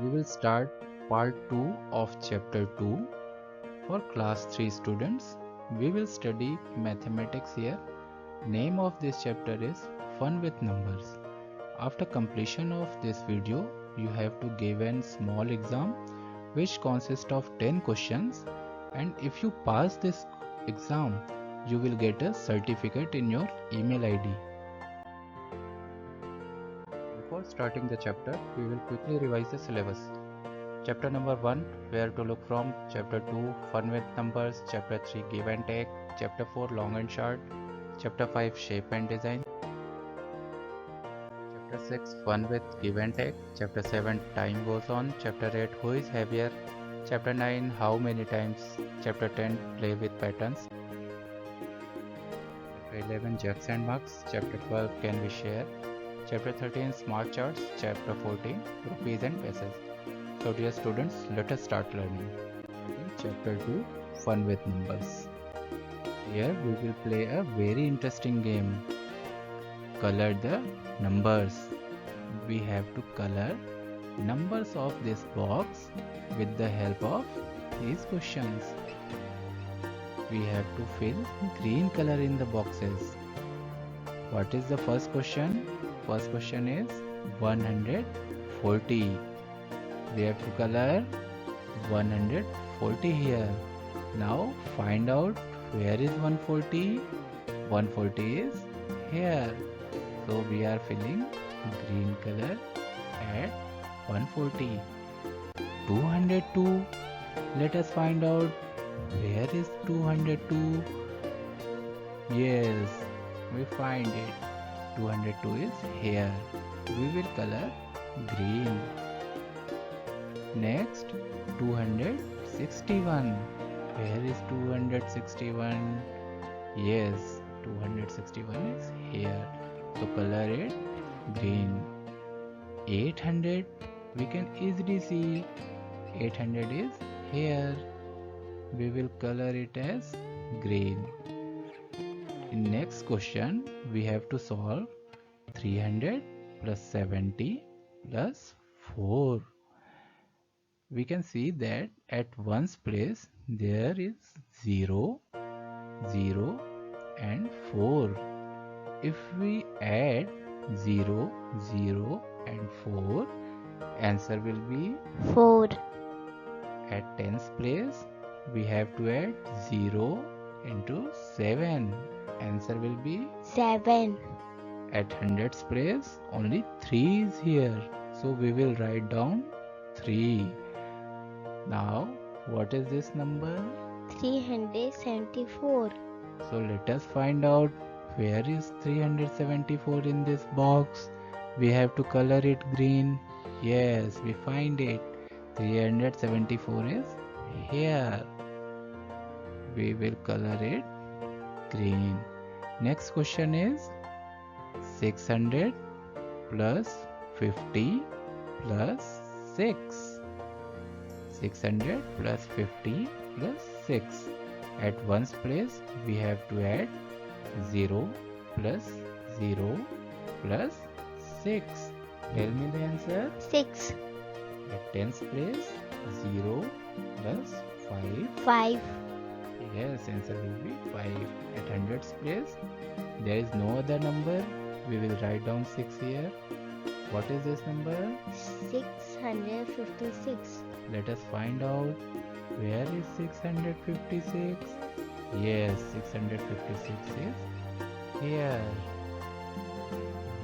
we will start part 2 of chapter 2 for class 3 students. We will study mathematics here. Name of this chapter is Fun with Numbers. After completion of this video, you have to give a small exam which consists of 10 questions, and if you pass this exam, you will get a certificate in your email ID. Before starting the chapter, we will quickly revise the syllabus. Chapter number 1, where to look from. Chapter 2, fun with numbers. Chapter 3, give and take. Chapter 4, long and short. Chapter 5, shape and design. Chapter 6, fun with give and take. Chapter 7, time goes on. Chapter 8, who is heavier. Chapter 9, how many times. Chapter 10, play with patterns. Chapter 11, jacks and marks. Chapter 12, can we share. Chapter 13, smart charts. Chapter 14, rupees and pesos. So dear students, let us start learning. Chapter 2, fun with numbers. Here we will play a very interesting game. Color the numbers. We have to color numbers of this box with the help of these questions. We have to fill green color in the boxes. What is the first question? First question is 140. We have to color 140 here. Now find out where is 140. 140 is here. So we are filling green color at 140. 202. Let us find out where is 202. Yes, we find it. 202 is here. We will color green. Next, 261. Where is 261? Yes, 261 is here. So color it green. 800. We can easily see 800 is here. We will color it as green. In next question, we have to solve 300 plus 70 plus 4. We can see that at ones place there is 0, 0 and 4. If we add 0, 0 and 4, answer will be 4. At tens place we have to add 0 into 7. Answer will be 7. At hundreds place only 3 is here. So we will write down 3. Now what is this number? 374. So let us find out where is 374 in this box. We have to color it green. Yes, we find it. 374 is here. We will color it green. Next question is 600 plus 50 plus 6. 600 plus 50 plus 6. At ones place we have to add 0 plus 0 plus 6. Tell me the answer. 6. At tens place 0 plus 5. 5. Yes, answer will be 5. At hundreds place there is no other number. We will write down 6 here. What is this number? 656. Let us find out where is 656. Yes, 656 is here.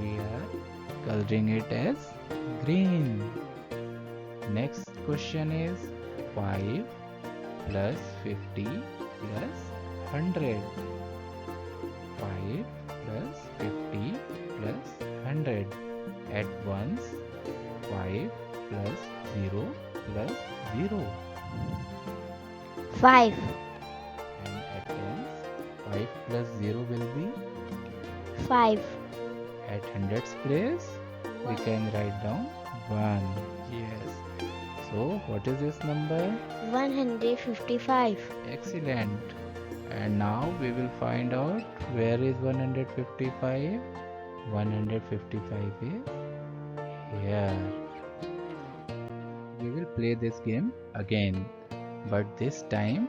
We are coloring it as green. Next question is 5 plus 50 plus 100. 5 plus 50 plus 100. At ones 5 plus 0 plus 0. 5. And at tens 5 plus 0 will be 5. at hundreds place we can write down 1. Yes. So what is this number? 155. Excellent. And now we will find out where is 155. 155 is here. play this game again, but this time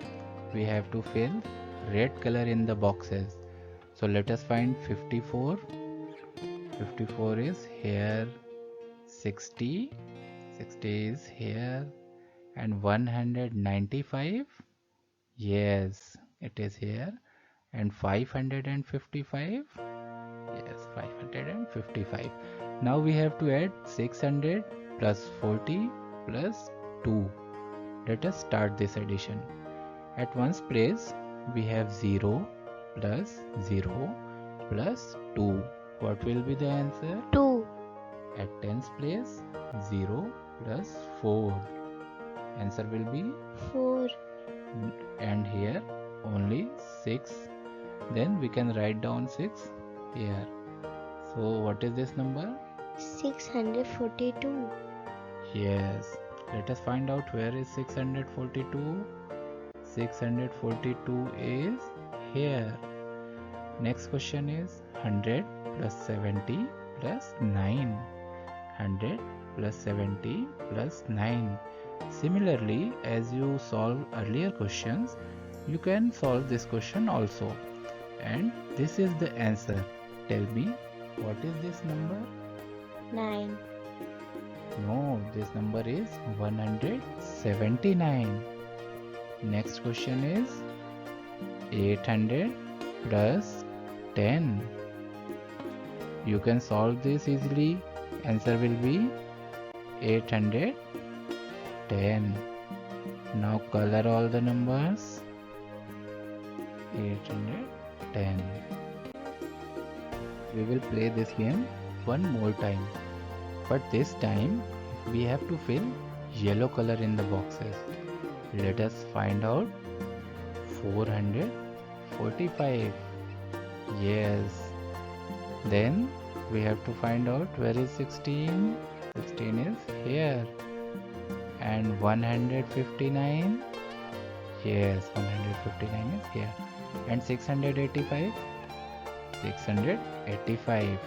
we have to fill red color in the boxes. So let us find 54. 54 is here, 60 is here, and 195, yes, it is here, and 555, yes, 555. Now we have to add 600 plus 40 plus 2. Let us start this addition. At ones place we have 0 plus 0 plus 2. What will be the answer? 2. At tens place 0 plus 4. Answer will be 4. And here only 6. Then we can write down 6 here. So what is this number? 642. Yes. Let us find out where is 642. 642 is here. Next question is 100 plus 70 plus 9. 100 plus 70 plus 9. Similarly, as you solve earlier questions, you can solve this question also. And this is the answer. Tell me, what is this number? 9. No, this number is 179. Next question is 800 plus 10. You can solve this easily. Answer will be 810. Now color all the numbers. 810. We will play this game one more time, but this time we have to fill yellow color in the boxes. Let us find out 445. Yes. Then we have to find out where is 16. 16 is here. And 159. Yes, 159 is here. And 685. 685.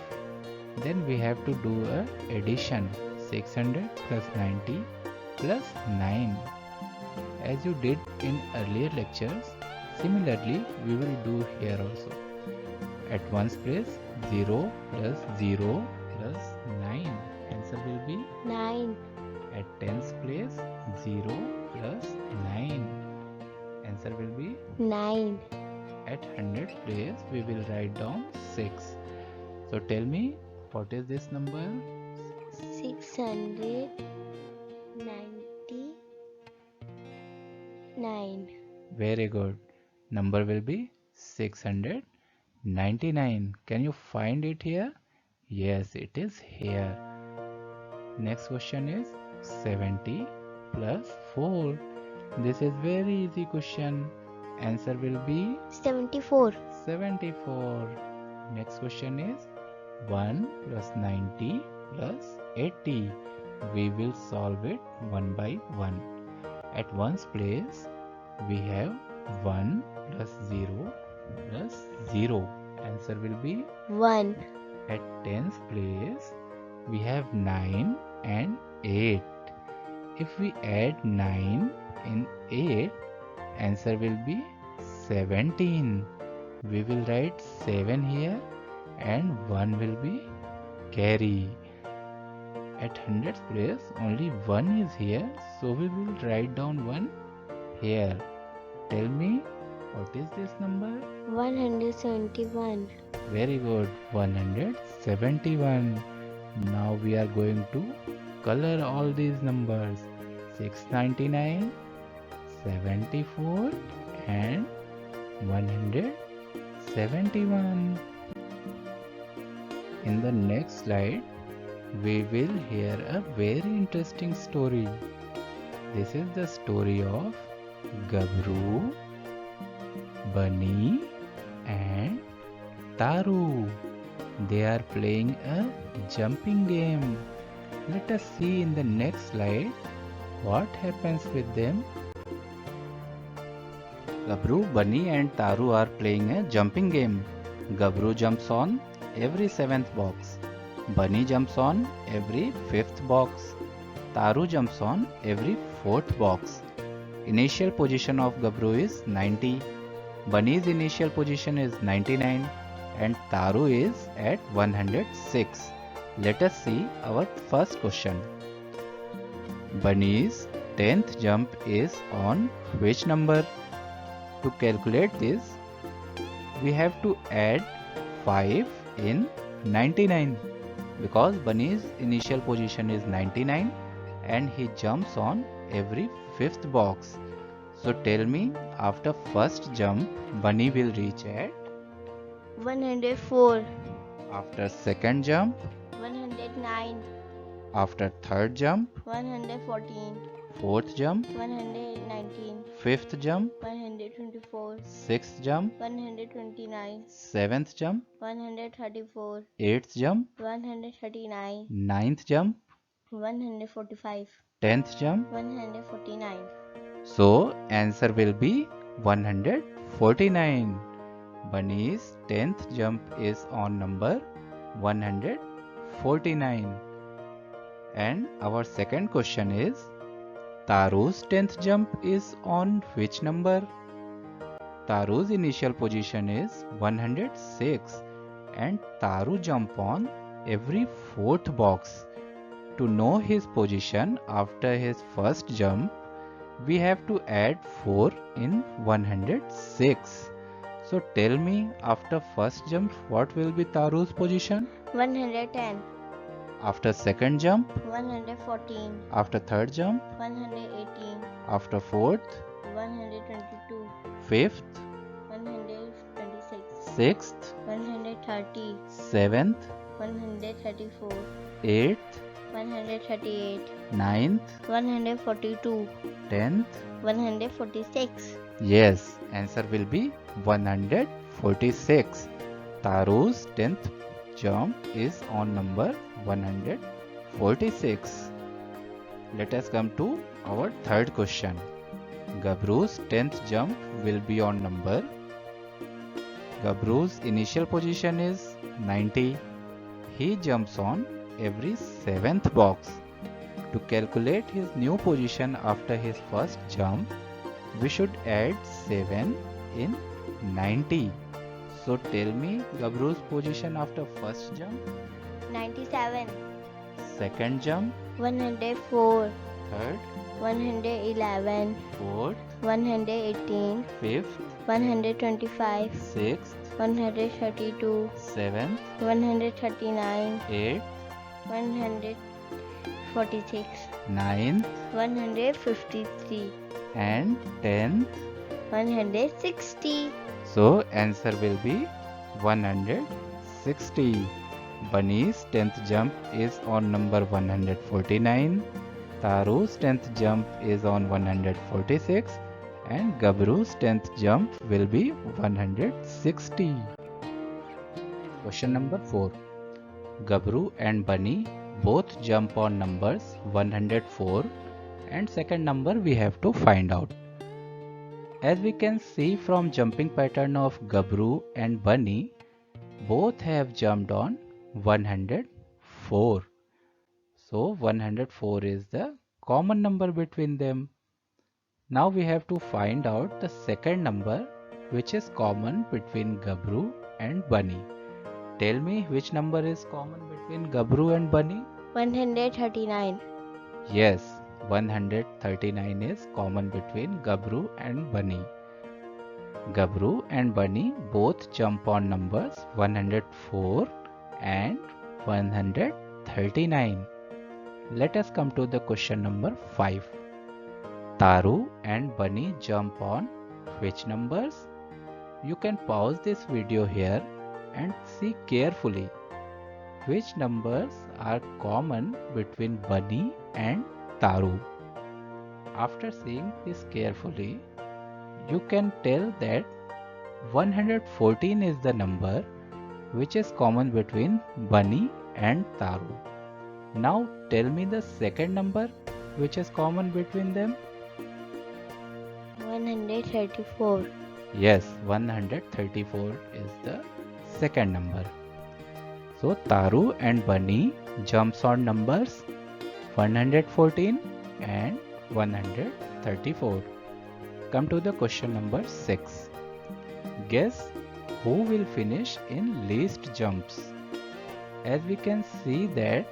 Then we have to do a addition. 600 plus 90 plus 9. As you did in earlier lectures, similarly we will do here also. At ones place 0 plus 0 plus 9. Answer will be 9. at tens place 0 plus 9. Answer will be 9. at 100 place we will write down 6. So tell me, what is this number? 699. Very good. Number will be 699. Can you find it here? Yes, it is here. Next question is 70 plus 4. This is very easy question. Answer will be 74. 74. Next question is 1 plus 90 plus 80. We will solve it one by one. At ones place we have 1 plus 0 plus 0. Answer will be 1. at tens place we have 9 and 8. If we add 9 in 8, answer will be 17. We will write 7 here and 1 will be carry. At hundreds place only 1 is here, so we will write down 1 here. Tell me, what is this number? 171. Very good, 171. Now we are going to color all these numbers. 699, 74 and 171. In the next slide, we will hear a very interesting story. This is the story of Gabru, Bunny and Taru. They are playing a jumping game. Let us see in the next slide what happens with them. Gabru, Bunny and Taru are playing a jumping game. Gabru jumps on every 7th box. Bunny jumps on every 5th box. Taru jumps on every fourth box. Initial position of Gabru is 90. Bunny's initial position is 99 and Taru is at 106. Let us see our first question. Bunny's 10th jump is on which number? To calculate this, we have to add 5 in 99 because Bunny's initial position is 99 and he jumps on every fifth box. So tell me, after first jump, Bunny will reach at? 104. After second jump? 109. After third jump? 114. Fourth jump? 119. Fifth jump? 124. Sixth jump? 129. Seventh jump? 134. Eighth jump? 139. Ninth jump? 145. 10th jump? 149. So answer will be 149. Bunny's 10th jump is on number 149. And our second question is, Taru's 10th jump is on which number? Taru's initial position is 106 and Taru jump on every fourth box. To know his position after his first jump, we have to add 4 in 106. So tell me, after first jump, what will be Taru's position? 110. After second jump? 114. After third jump? 118. After fourth? 122. Fifth? 126. Sixth? 130. Seventh? 134. Eighth? 138. Ninth? 142. 10th? 146. Yes, answer will be 146. Taru's 10th jump is on number 146. Let us come to our third question. Gabru's 10th jump will be on number. Gabru's initial position is 90. He jumps on every 7th box. To calculate his new position after his first jump, we should add 7 in 90. So tell me, Gabru's position after first jump? 97. Second jump? 104. Third? 111. Fourth? 118. Fifth? 125. Sixth? 132. Seventh? 139. Eighth? 146. Ninth? 153. And 10th? 160. So answer will be 160. Bunny's 10th jump is on number 149. Taru's 10th jump is on 146 and Gabru's 10th jump will be 160. Question number 4. Gabru and Bunny both jump on numbers 104 and second number we have to find out. As we can see from jumping pattern of Gabru and Bunny, both have jumped on 104. So 104 is the common number between them. Now we have to find out the second number which is common between Gabru and Bunny. Tell me, which number is common between Gabru and Bunny? 139. Yes, 139 is common between Gabru and Bunny. Gabru and Bunny both jump on numbers 104 and 139. Let us come to the question number 5. Taru and Bunny jump on which numbers? You can pause this video here and see carefully which numbers are common between Bunny and Taru. After seeing this carefully, you can tell that 114 is the number which is common between Bunny and Taru. Now tell me the second number which is common between them. 134. Yes, 134 is the second number. So Taru and Bunny jumps on numbers 114 and 134. Come to the question number 6. Guess who will finish in least jumps? As we can see that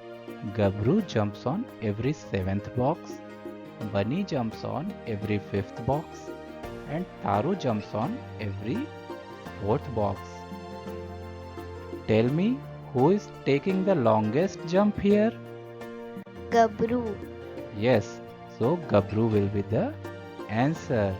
Gabru jumps on every 7th box, Bunny jumps on every 5th box, and Taru jumps on every 4th box. Tell me who is taking the longest jump here? Gabru. Yes, so Gabru will be the answer.